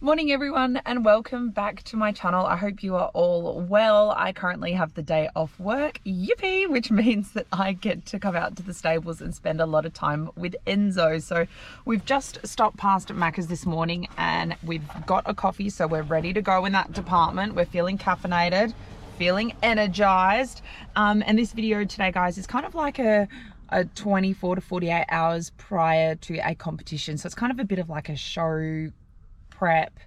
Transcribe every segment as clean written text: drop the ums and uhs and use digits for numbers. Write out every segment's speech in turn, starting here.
Morning everyone and welcome back to my channel. I hope you are all well. I currently have the day off work, yippee, which means that I get to come out to the stables and spend a lot of time with Enzo. So we've just stopped past Macca's this morning and we've got a coffee, so we're ready to go in that department. We're feeling caffeinated, feeling energized, and this video today, guys, is kind of like a 24 to 48 hours prior to a competition. So it's kind of a bit of like a show prep,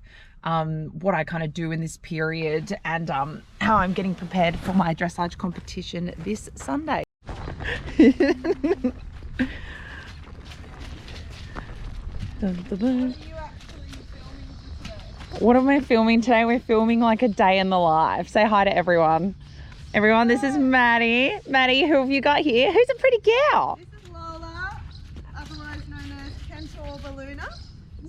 what I kind of do in this period, and how I'm getting prepared for my dressage competition this Sunday. What am I filming today? We're filming like a day in the life. Say hi to everyone. Everyone, this is Maddie. Maddie, who have you got here? Who's a pretty girl? This is Lola, otherwise known as Kentor Balloona,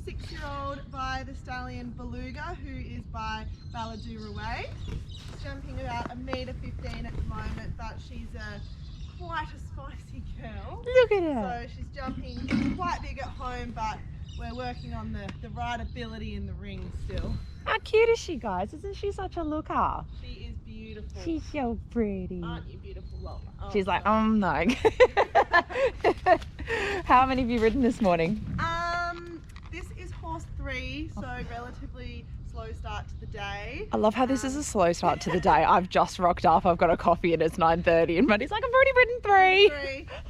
6-year-old by the stallion Beluga, who is by Balladura Way. She's jumping about 1.15 m at the moment, but she's quite a spicy girl. Look at her. So she's jumping quite big at home, but we're working on the rideability in the ring still. How cute is she, guys? Isn't she such a looker? She is beautiful. She's so pretty. Aren't you beautiful, Lola? Oh, She's like, sorry. no. How many have you ridden this morning? This is horse 3, so relatively slow start to the day. I love how this is a slow start to the day. I've just rocked up, I've got a coffee and it's 9:30 and Maddie's like, I've already ridden 3.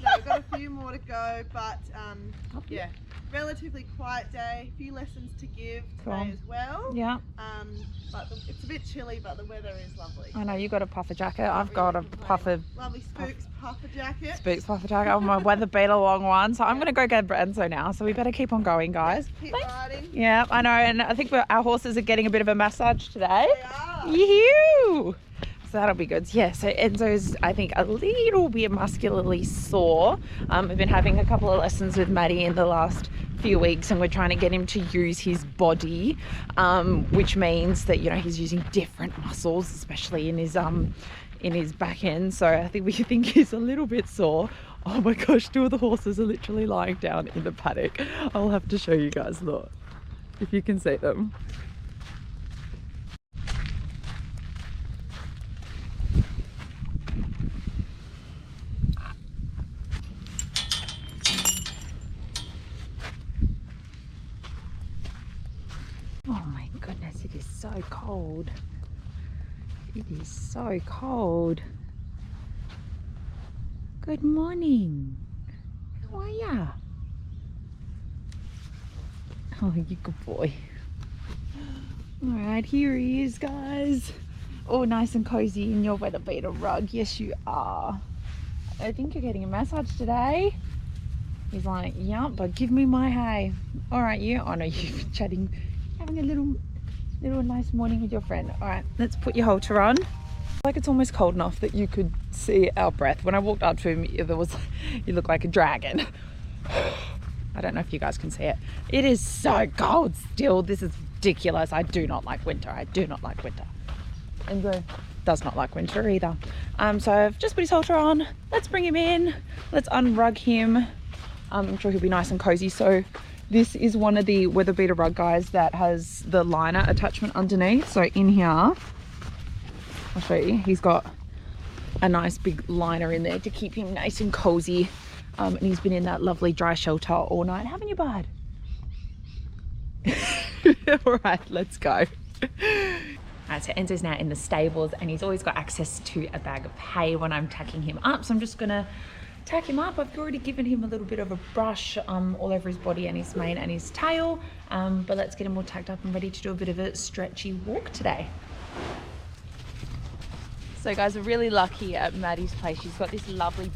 No, we've got a few more to go, but yeah, relatively quiet day. A few lessons to give today as well. Yeah. But it's a bit chilly, but the weather is lovely. I know, you got a puffer jacket. I've got a puffer. Lovely Spooks puffer jacket. Spooks puffer jacket. Oh, my weather beat a long one. So I'm going to go get Enzo now. So we better keep on going, guys. Keep riding. Yeah, I know. And I think our horses are getting a bit of a massage today. They are. Yoo-hoo! So that'll be good. Yeah, so Enzo's, I think, a little bit muscularly sore. We've been having a couple of lessons with Maddie in the last few weeks and we're trying to get him to use his body, which means that, you know, he's using different muscles, especially in his back end. So I think we think he's a little bit sore. Oh my gosh, 2 of the horses are literally lying down in the paddock. I'll have to show you guys, look, if you can see them. Oh my goodness, it is so cold. It is so cold. Good morning. How are ya? Oh, you good boy. Alright, here he is, guys. Oh, nice and cozy in your weather beater rug. Yes, you are. I think you're getting a massage today. He's like, yeah, but give me my hay. Alright, you. Oh no, you've been chatting. Having a little nice morning with your friend. All right, let's put your halter on. Like, it's almost cold enough that you could see our breath. When I walked up to him, you look like a dragon. I don't know if you guys can see it. It is so cold still. This is ridiculous. I do not like winter. I do not like winter. Enzo does not like winter either. So I've just put his halter on. Let's bring him in. Let's unrug him. I'm sure he'll be nice and cozy. So this is one of the weather beater rug, guys, that has the liner attachment underneath. So in here, I'll show you, he's got a nice big liner in there to keep him nice and cozy. And he's been in that lovely dry shelter all night, haven't you, bud? All right, let's go. Alright, so Enzo's now in the stables and he's always got access to a bag of hay when I'm tacking him up. So I'm just gonna tack him up. I've already given him a little bit of a brush all over his body and his mane and his tail, but let's get him all tacked up and ready to do a bit of a stretchy walk today. So guys, we're really lucky at Maddie's place. She's got this lovely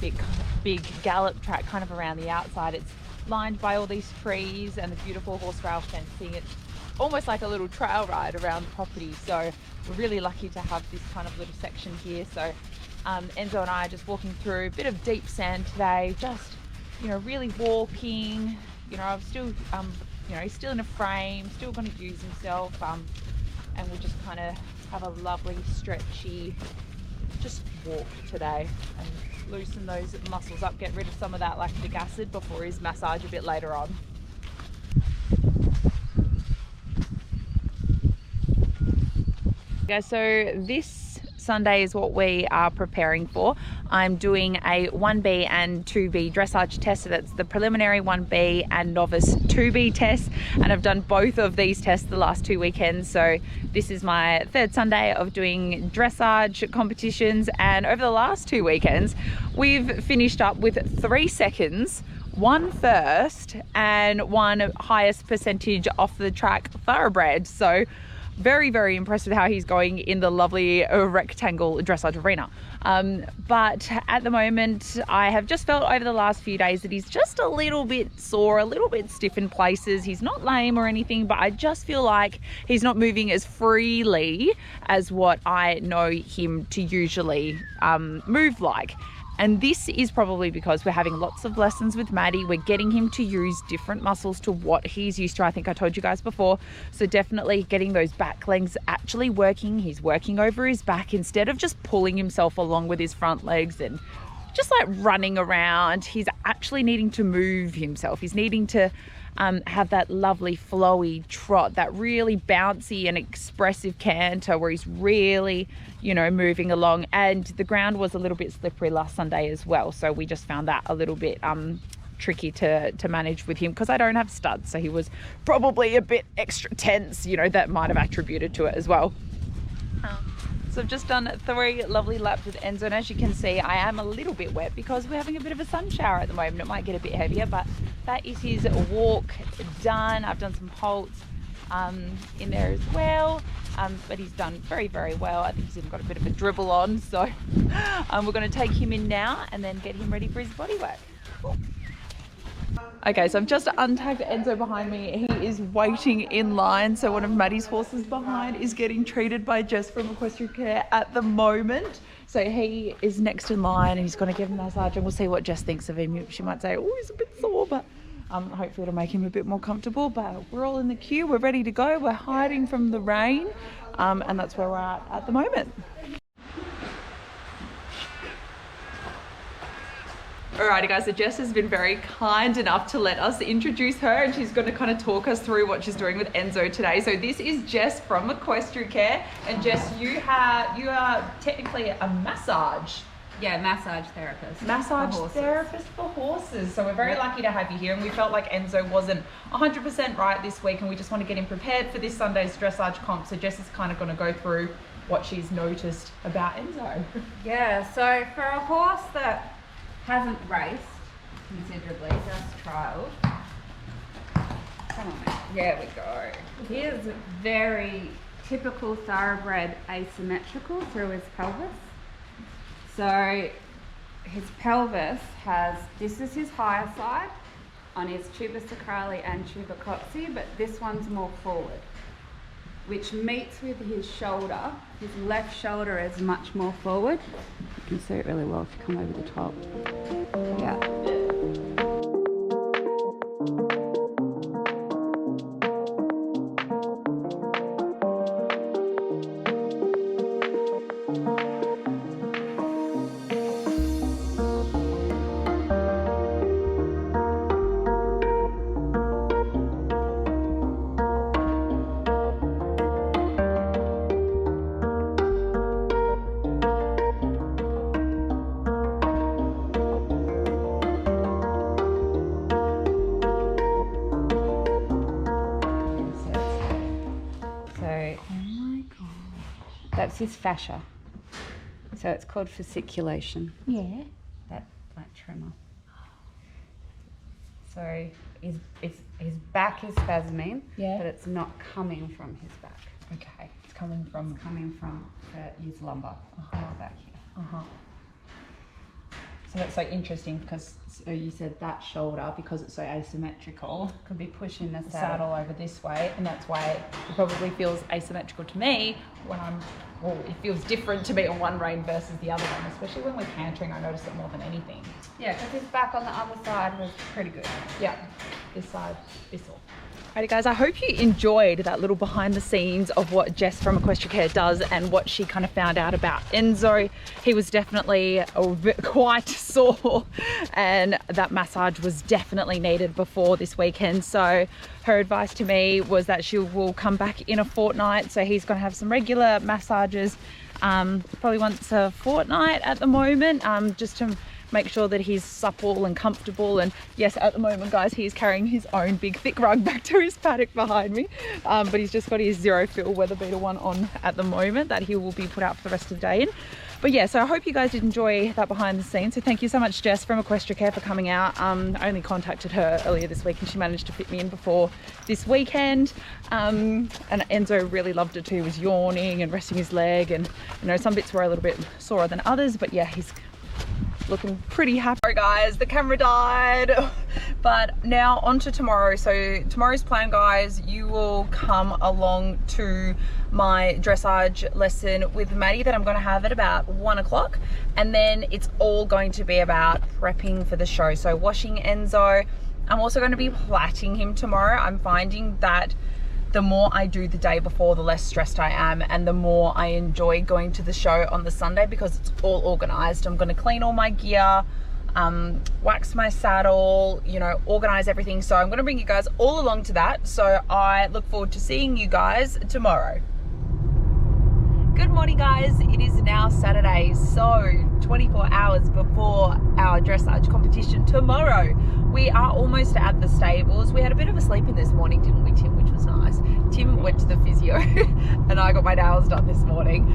big gallop track kind of around the outside. It's lined by all these trees and the beautiful horse rail fencing. It's almost like a little trail ride around the property. So we're really lucky to have this kind of little section here. So Enzo and I are just walking through a bit of deep sand today, just, you know, really walking. You know, I'm still, you know, he's still in a frame, still going to use himself, and we'll just kind of have a lovely stretchy just walk today and loosen those muscles up, get rid of some of that lactic acid before his massage a bit later on. Guys, so this Sunday is what we are preparing for. I'm doing a 1B and 2B dressage test. So that's the preliminary 1B and novice 2B test. And I've done both of these tests the last 2 weekends. So this is my third Sunday of doing dressage competitions. And over the last 2 weekends, we've finished up with 3 seconds, 1 first, and 1 highest percentage off the track thoroughbred. So very, very impressed with how he's going in the lovely rectangle dressage arena. But at the moment, I have just felt over the last few days that he's just a little bit sore, a little bit stiff in places. He's not lame or anything, but I just feel like he's not moving as freely as what I know him to usually move like. And this is probably because we're having lots of lessons with Maddie. We're getting him to use different muscles to what he's used to. I think I told you guys before. So definitely getting those back legs actually working. He's working over his back instead of just pulling himself along with his front legs and just like running around. He's actually needing to move himself. He's needing to have that lovely flowy trot, that really bouncy and expressive canter where he's really, you know, moving along. And the ground was a little bit slippery last Sunday as well, so we just found that a little bit tricky to manage with him because I don't have studs, so he was probably a bit extra tense, you know, that might have attributed to it as well. So I've just done 3 lovely laps with Enzo, and as you can see, I am a little bit wet because we're having a bit of a sun shower at the moment. It might get a bit heavier, but that is his walk done. I've done some halts in there as well, but he's done very, very well. I think he's even got a bit of a dribble on, so we're going to take him in now and then get him ready for his body work. Cool. Okay, so I've just untagged Enzo behind me. He is waiting in line. So one of Maddie's horses behind is getting treated by Jess from Equestrian Care at the moment. So he is next in line and he's going to give him a massage, and we'll see what Jess thinks of him. She might say, oh, he's a bit sore, but hopefully it'll make him a bit more comfortable. But we're all in the queue. We're ready to go. We're hiding from the rain, and that's where we're at the moment. Alrighty guys, so Jess has been very kind enough to let us introduce her, and she's going to kind of talk us through what she's doing with Enzo today. So this is Jess from Equestrian Care, and Jess, you are technically a massage therapist. Massage therapist for horses. So we're very lucky to have you here, and we felt like Enzo wasn't 100% right this week, and we just want to get him prepared for this Sunday's dressage comp. So Jess is kind of going to go through what she's noticed about Enzo. Yeah, so for a horse that hasn't raced considerably, just trialled. Come on, mate. There we go. He is very typical thoroughbred asymmetrical through his pelvis. So his pelvis has, this is his higher side on his tuba sacrali and tuba coxae, but this one's more forward, which meets with his shoulder. His left shoulder is much more forward. You can see it really well if you come over the top. Yeah. That's his fascia. So it's called fasciculation. Yeah. That tremor. So his back is spasming, but it's not coming from his back. Okay. It's coming from his lumbar. Back here. So that's so interesting because you said that shoulder, because it's so asymmetrical, Could be pushing the saddle over this way, and that's why it probably feels asymmetrical to me when it feels different to me on one rein versus the other one, especially when we're cantering. I notice it more than anything. Yeah, because his back on the other side was pretty good. Yeah, this side, this all. Alrighty guys, I hope you enjoyed that little behind the scenes of what Jess from Equestrian Care does and what she kind of found out about Enzo. He was definitely quite sore and that massage was definitely needed before this weekend. So her advice to me was that she will come back in a fortnight. So he's going to have some regular massages, probably once a fortnight at the moment, just to make sure that he's supple and comfortable. And yes, at the moment guys, he's carrying his own big thick rug back to his paddock behind me, but he's just got his zero fill weather beater one on at the moment that he will be put out for the rest of the day in. But yeah, so I hope you guys did enjoy that behind the scenes. So thank you so much, Jess from Equestrian Care, for coming out. I only contacted her earlier this week and she managed to fit me in before this weekend. And Enzo really loved it too. He was yawning and resting his leg, and you know, some bits were a little bit sorer than others, but yeah, he's looking pretty happy. Sorry guys, the camera died. But now on to tomorrow. So tomorrow's plan, guys, you will come along to my dressage lesson with Maddie that I'm going to have at about 1 o'clock, and then it's all going to be about prepping for the show. So washing Enzo. I'm also going to be plaiting him tomorrow. I'm finding that the more I do the day before, the less stressed I am, and the more I enjoy going to the show on the Sunday because it's all organized. I'm going to clean all my gear, wax my saddle, you know, organize everything. So I'm going to bring you guys all along to that. So I look forward to seeing you guys tomorrow. Good morning guys, it is now Saturday, so 24 hours before our dressage competition tomorrow. We are almost at the stables. We had a bit of a sleep in this morning, didn't we, Tim, which was nice. Tim went to the physio and I got my nails done this morning,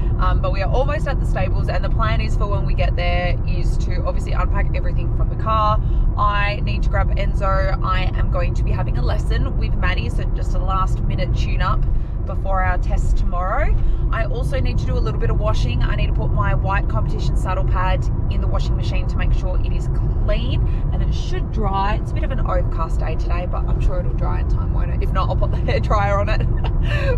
but we are almost at the stables, and the plan is for when we get there is to obviously unpack everything from the car. I need to grab Enzo. I am going to be having a lesson with Maddie, so just a last minute tune up before our test tomorrow. I also need to do a little bit of washing. I need to put my white competition saddle pad in the washing machine to make sure it is clean, and it should dry. It's a bit of an overcast day today, but I'm sure it'll dry in time, won't it? If not, I'll put the hair dryer on it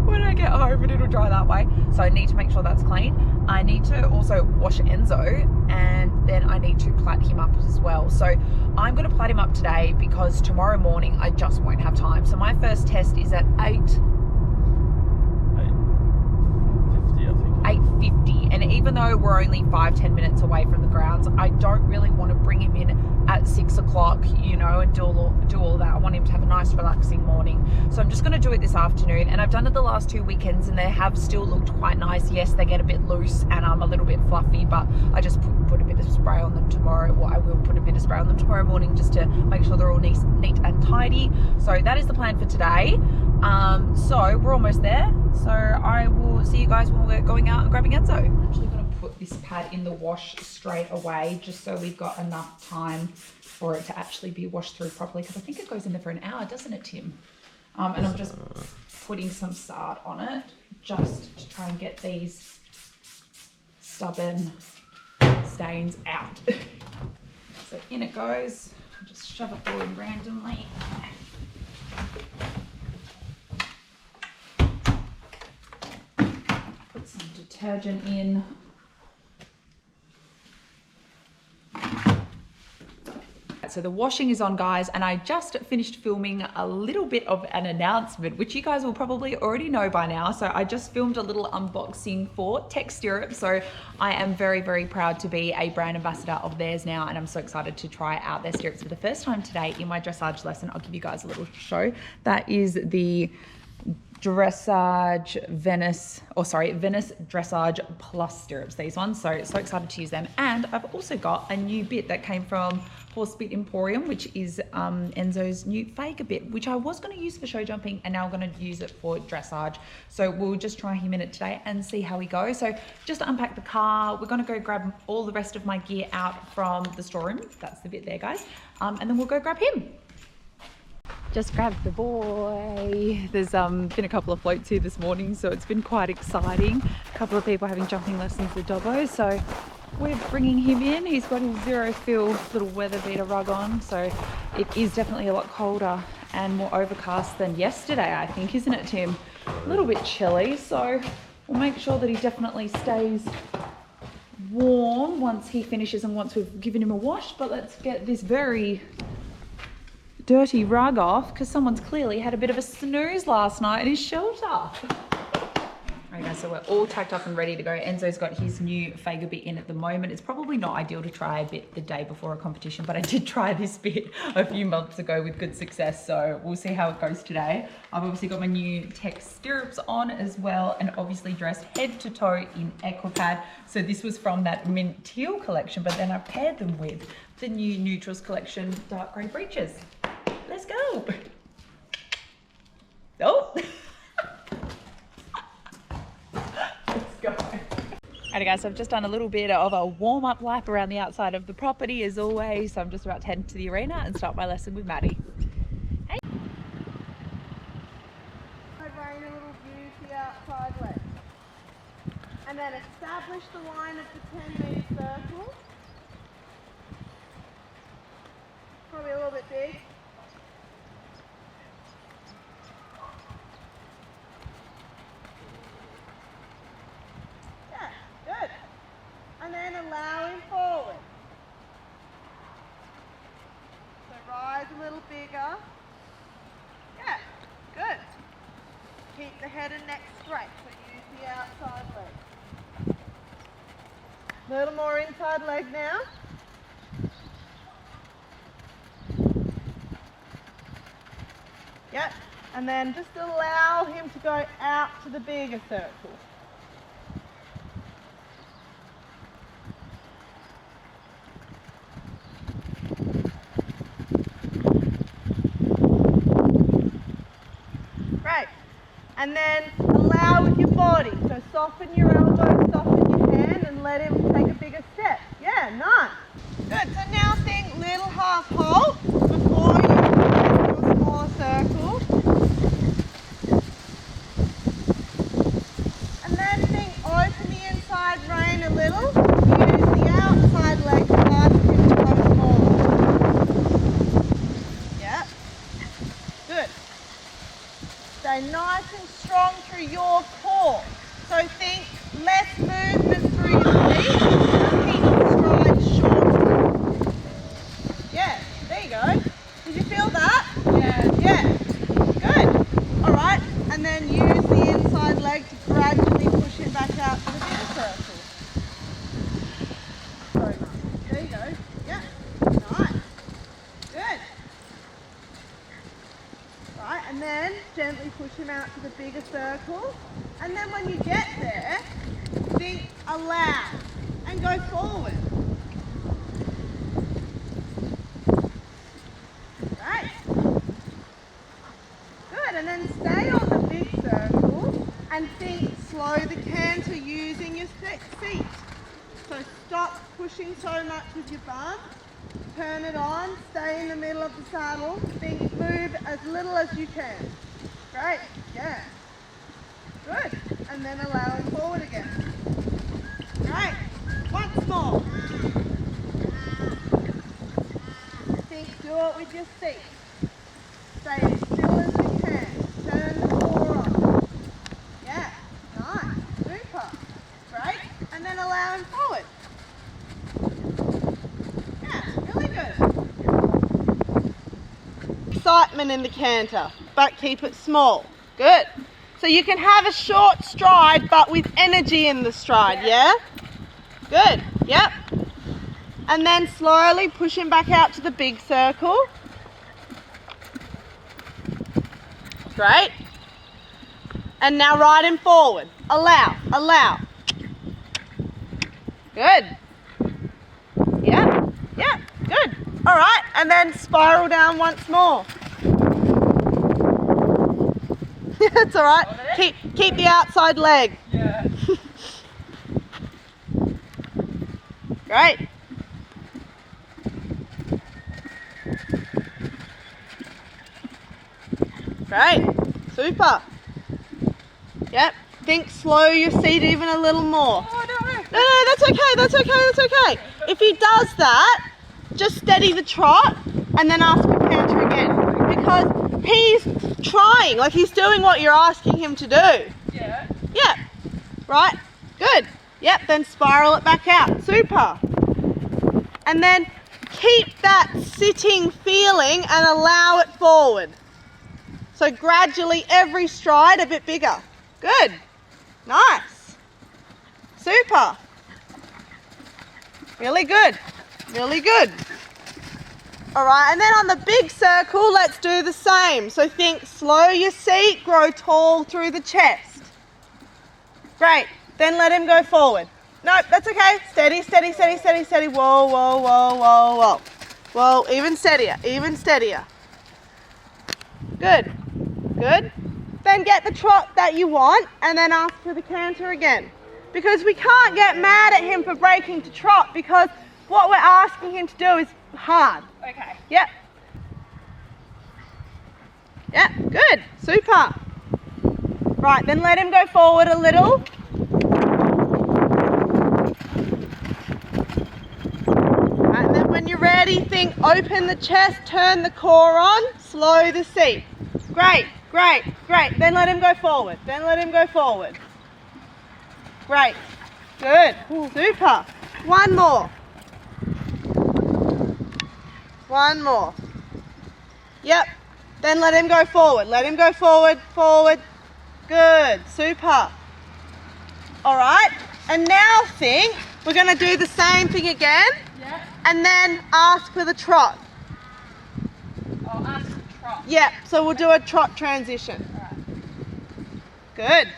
when I get home, and it'll dry that way. So I need to make sure that's clean. I need to also wash Enzo, and then I need to plait him up as well. So I'm going to plait him up today because tomorrow morning I just won't have time. So my first test is at 8:50, and even though we're only 5-10 minutes away from the grounds, I don't really want to bring him in at 6 o'clock, you know, and do all that. I want him to have a nice relaxing morning. So I'm just going to do it this afternoon, and I've done it the last 2 weekends and they have still looked quite nice. Yes, they get a bit loose and a little bit fluffy, but I just put a bit of spray on them tomorrow. Well, I will put a bit of spray on them tomorrow morning just to make sure they're all neat and tidy. So that is the plan for today. So we're almost there. So I will see you guys when we're going out and grabbing Enzo. I'm actually going to put this pad in the wash straight away just so we've got enough time for it to actually be washed through properly, because I think it goes in there for an hour, doesn't it, Tim? And I'm just putting some Sard on it just to try and get these stubborn stains out. So in it goes. I'll just shove it all in randomly. Put some detergent in. So the washing is on, guys, and I just finished filming a little bit of an announcement, which you guys will probably already know by now. So I just filmed a little unboxing for Tech Stirrup. So I am very, very proud to be a brand ambassador of theirs now, and I'm so excited to try out their stirrups for the first time today in my dressage lesson. I'll give you guys a little show. That is the Dressage Venice Dressage Plus stirrups, these ones. So excited to use them. And I've also got a new bit that came from Bit Emporium, which is Enzo's new Fager bit, which I was going to use for show jumping, and now I'm going to use it for dressage. So we'll just try him in it today and see how we go. So just to unpack the car, we're going to go grab all the rest of my gear out from the storeroom. That's the bit there, guys. And then we'll go grab him. Just grabbed the boy. There's been a couple of floats here this morning, so it's been quite exciting. A couple of people having jumping lessons with Dobbo, so we're bringing him in. He's got his zero fill little weather beater rug on, so it is definitely a lot colder and more overcast than yesterday, I think, isn't it, Tim? A little bit chilly, so we'll make sure that he definitely stays warm once he finishes and once we've given him a wash. But let's get this very dirty rug off because someone's clearly had a bit of a snooze last night in his shelter. Okay guys, so we're all tucked up and ready to go. Enzo's got his new Fager bit in at the moment. It's probably not ideal to try a bit the day before a competition, but I did try this bit a few months ago with good success, so we'll see how it goes today. I've obviously got my new tech stirrups on as well, and obviously dressed head to toe in Equipad. So this was from that mint teal collection, but then I paired them with the new Neutrals collection dark grey breeches. Let's go. Oh. Let's go. Alright guys, so I've just done a little bit of a warm-up lap around the outside of the property as always. So I'm just about to head to the arena and start my lesson with Maddie. Hey. Rain a little view to the outside leg. And then establish the line of the 10-metre circle. Probably a little bit big. Yeah, good. And then allow him forward. So rise a little bigger. Yeah, good. Keep the head and neck straight, so use the outside leg. A little more inside leg now. Yep, and then just allow him to go out to the bigger circle. Great. And then allow with your body. So soften your elbow, soften your hand, and let him take a bigger step. Yeah, nice. Good. So now think little half halt before you go to a smaller circle. And then think open the inside rein a little. Use the outside leg to ask him to go smaller. Yeah. Good. Stay nice and strong through your core. So think less movement through your feet and keep the stride short. Yeah, there you go. Did you feel that? Yeah. Yeah. Good. Alright, and then use the inside leg to gradually push him back out to the bigger circle. Sorry, Mum. There you go. Yeah. Nice. Good. Right, and then gently push him out to the bigger circle. And then when you get there, think allow and go forward. Right. Good, and then stay on the big circle and think slow the canter using your seat. So stop pushing so much with your bum. Turn it on, stay in the middle of the saddle, think move as little as you can. Great, yeah. Good, and then allow him forward again. Great, once more. Think do it with your seat. Stay as still as you can. Turn the core on. Yeah, nice, super. Great, and then allow him forward. Excitement in the canter, but keep it small. Good. So you can have a short stride, but with energy in the stride, yeah? Good. Yep. And then slowly push him back out to the big circle. Great. And now ride him forward. Allow, allow. Good. Yep, yep, good. All right, and then spiral down once more. That's all right. Keep the outside leg. Yeah. Great. Great. Super. Yep. Think slow your seat even a little more. Oh, no. No, that's okay. That's okay. That's okay. If he does that, just steady the trot and then ask for canter again, because he's trying, like he's doing what you're asking him to do. Yeah. Yep. Right. Good. Yep. Then spiral it back out. Super. And then keep that sitting feeling and allow it forward. So gradually every stride a bit bigger. Good. Nice. Super. Really good. Really good. All right, and then on the big circle, let's do the same. So think slow your seat, grow tall through the chest. Great. Then let him go forward. Nope, that's okay. Steady, steady, steady, steady, steady. Whoa, whoa, whoa, whoa, whoa. Whoa, even steadier, even steadier. Good. Good. Then get the trot that you want and then ask for the canter again. Because we can't get mad at him for breaking to trot because what we're asking him to do is hard. Okay. Yep. Yep, good. Super. Right, then let him go forward a little. Right, and then when you're ready, think open the chest, turn the core on, slow the seat. Great, great, great. Then let him go forward. Then let him go forward. Great. Good. Super. One more. One more. Yep. Then let him go forward. Let him go forward, forward. Good. Super. All right. And now think we're going to do the same thing again. Yeah. And then ask for the trot. I'll ask for trot. Yep. So we'll do a trot transition. All right. Good.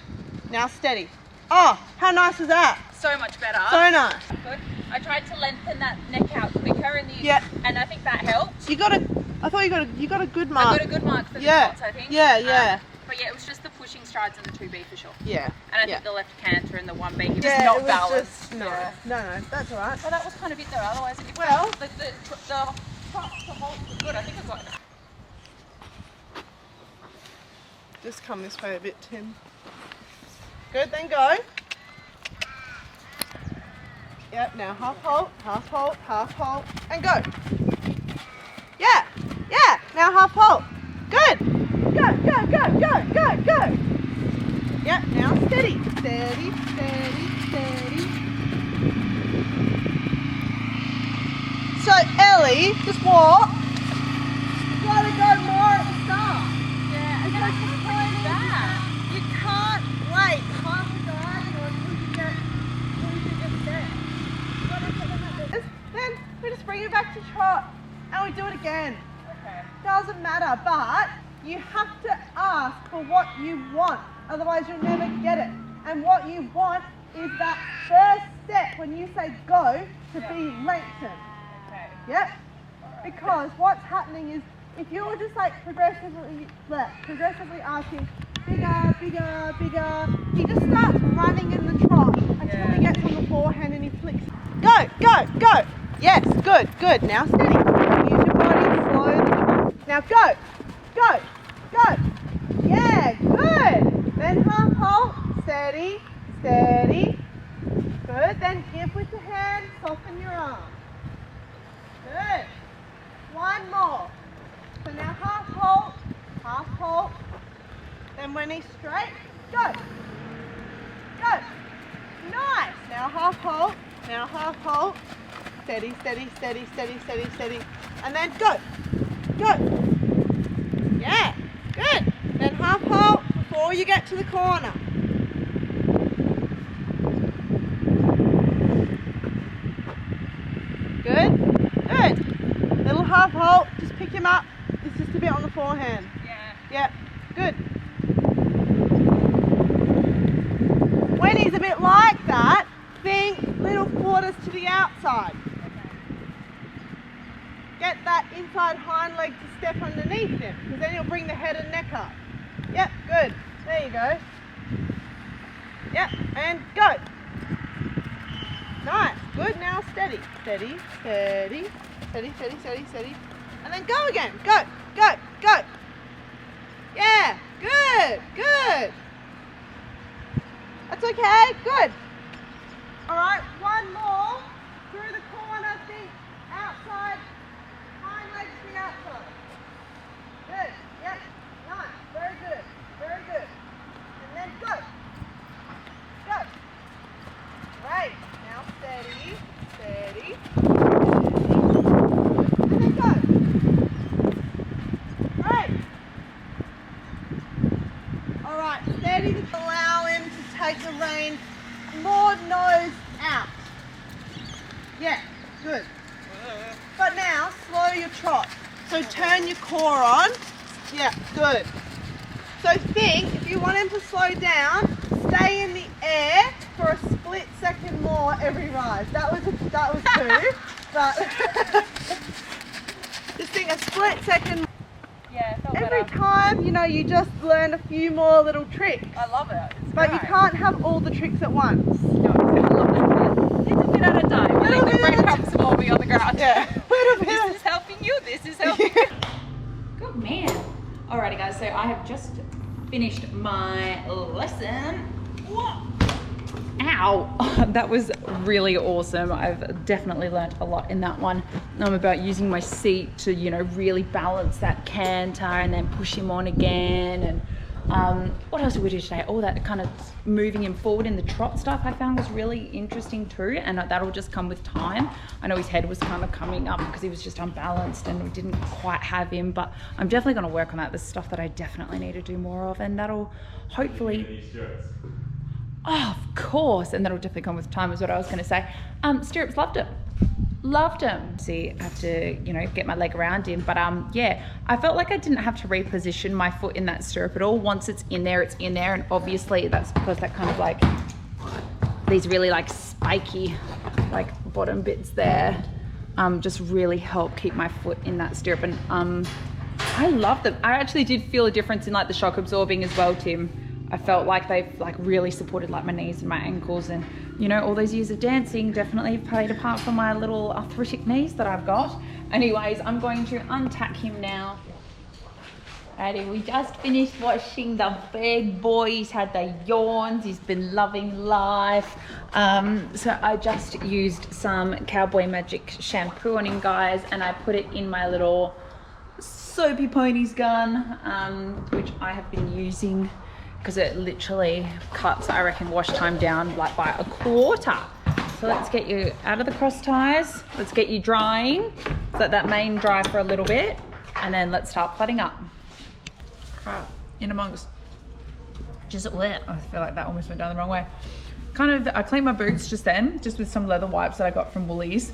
Now steady. Oh, how nice is that? So much better. So nice. Good. I tried to lengthen that neck out quicker in the and I think that helped. You got a. I thought you got a good mark. I got a good mark for the Yeah. shots, I think. Yeah, yeah. But yeah, it was just the pushing strides and the 2B for sure. Yeah. And I yeah. think the left canter and the 1B, he was Yeah, not it was balanced. just- no, Yeah. no, that's all right. Well, that was kind of it though. Otherwise, it Well- the trots to hold was good. I think I got it. Just come this way a bit, Tim. Good, then go. Yep, now half halt, half halt, half halt, and go. Yeah, yeah, now half halt. Good. Go, go, go, go, go, go. Yep, now steady, steady, steady, steady. So Ellie, just walk. You gotta go more at the start. Yeah, Because and the point is that you can't wait half a diagonal until you get there. You gotta put them at this. Then we just bring it back to trot and we do it again. Okay. Doesn't matter, but you have to ask for what you want. Otherwise you'll never get it. And what you want is that first step when you say go to be lengthened. Okay. Yep. Because what's happening is if you're just like progressively asking bigger, bigger, bigger, he just starts running in the trot until he gets on the forehand and he flicks. Go, go, go. Yes, good, good. Now steady. Use your body, slow the trot. Now go, go, go. Yeah, good. Then half halt, steady, steady. Good. Then give with the hand, soften your arm. Good. One more. So now half halt, half halt. Then when he's straight, go. Go. Nice. Now half halt, now half halt. Steady, steady, steady, steady, steady, steady. And then go. Go. Yeah. Good. Then half halt before you get to the corner. Good. Good. Little half halt, just pick him up. It's just a bit on the forehand. Yeah. Yep. Good. When he's a bit like that, think little quarters to the outside. Get that inside hind leg to step underneath him, because then you'll bring the head and neck up. Yep, good. There you go. Yep, and go. Nice. Good. Now steady. Steady, steady, steady, steady, steady, steady. And then go again. Go, go, go. Yeah, good, good. That's okay, good. All right, one more. Through the corner, think outside, hind legs to the outside. Good, yep, nice, very good, very good. And then go, go. Great, now steady, steady, steady. take the rein more nose out. Yeah, good. But now, slow your trot. So turn your core on. Yeah, good. So think, if you want him to slow down, stay in the air for a split second more every rise. That was 2, but just think a split second. Yeah, it felt Every better. time, you know, you just learn a few more little tricks. I love it. It's But you great. can't have all the tricks at once. No, I love it. Little bit at a time. Little Letting the bit at a breadcrumbs fall be on the ground. Yeah. This is helping you. This is helping you. Good man. Alrighty, guys. So I have just finished my lesson. Whoa. Ow, that was really awesome. I've definitely learned a lot in that one. About using my seat to, you know, really balance that canter and then push him on again. And what else did we do today? All that kind of moving him forward in the trot stuff I found was really interesting too, and that'll just come with time. I know his head was kind of coming up because he was just unbalanced and we didn't quite have him, but I'm definitely going to work on that. There's stuff that I definitely need to do more of, and that'll hopefully... Oh, of course, and that'll definitely come with time is what I was going to say. Stirrups, loved it. Loved him. See, I have to, you know, get my leg around him, but yeah, I felt like I didn't have to reposition my foot in that stirrup at all. Once it's in there, and obviously that's because that kind of like these really like spiky like bottom bits there just really help keep my foot in that stirrup. And I love them. I actually did feel a difference in like the shock absorbing as well, Tim. I felt like they've like really supported like my knees and my ankles, and you know, all those years of dancing definitely played a part for my little arthritic knees that I've got. Anyways, I'm going to untack him now. Alrighty, we just finished watching the big boy. He's had the yawns, he's been loving life. So I just used some Cowboy Magic shampoo on him, guys, and I put it in my little Soapy Ponies gun, which I have been using because it literally cuts, I reckon, wash time down like by a quarter. So let's get you out of the cross ties. Let's get you drying. Let that mane dry for a little bit, and then let's start plaiting up. Right, in amongst. Just wet. I feel like that almost went down the wrong way. Kind of, I cleaned my boots just then, just with some leather wipes that I got from Woolies.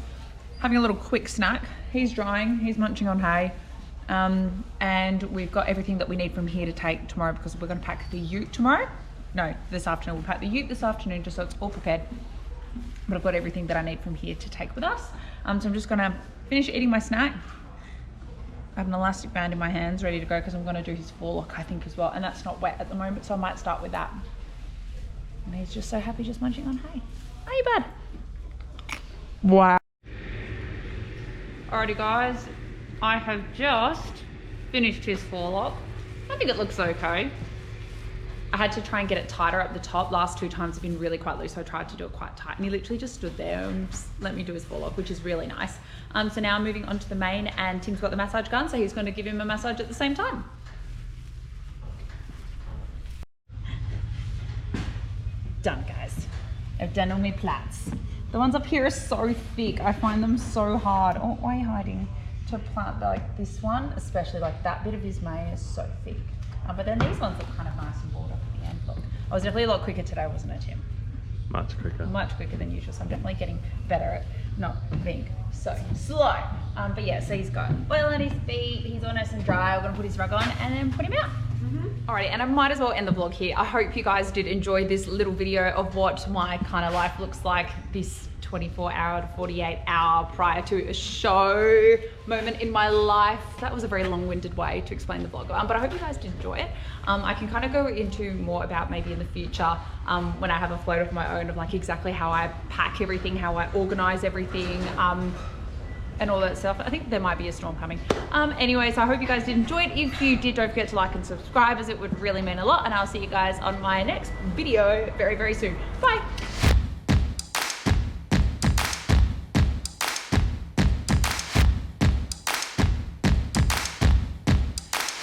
Having a little quick snack. He's drying, he's munching on hay. And we've got everything that we need from here to take tomorrow, because we're going to pack the ute tomorrow. No, this afternoon. We'll pack the ute this afternoon just so it's all prepared. But I've got everything that I need from here to take with us. So I'm just going to finish eating my snack. I have an elastic band in my hands ready to go because I'm going to do his forelock, I think, as well. And that's not wet at the moment, so I might start with that. And he's just so happy just munching on hay. Are you bad? Wow. Alrighty, guys. I have just finished his forelock. I think it looks okay. I had to try and get it tighter up the top. Last 2 times have been really quite loose, so I tried to do it quite tight. And he literally just stood there and just let me do his forelock, which is really nice. So now I'm moving on to the mane, and Tim's got the massage gun, so he's going to give him a massage at the same time. Done, guys. I've done all my plaits. The ones up here are so thick. I find them so hard. Oh, why are you hiding? To plant like this one, especially like that bit of his mane is so thick. But then these ones look kind of nice and balled up at the end. Look, I was definitely a lot quicker today, wasn't it, Tim? Much quicker. Much quicker than usual, so I'm definitely getting better at not being so slow. But yeah, so he's got oil on his feet, he's all nice and dry. We're gonna put his rug on and then put him out. Alrighty, and I might as well end the vlog here. I hope you guys did enjoy this little video of what my kind of life looks like this 24-hour to 48-hour prior to a show moment in my life. That was a very long-winded way to explain the vlog, but I hope you guys did enjoy it. I can kind of go into more about maybe in the future when I have a float of my own of like exactly how I pack everything, how I organize everything, and all that stuff. I think there might be a storm coming. Anyways, I hope you guys did enjoy it. If you did, don't forget to like and subscribe, as it would really mean a lot, and I'll see you guys on my next video very, very soon. Bye.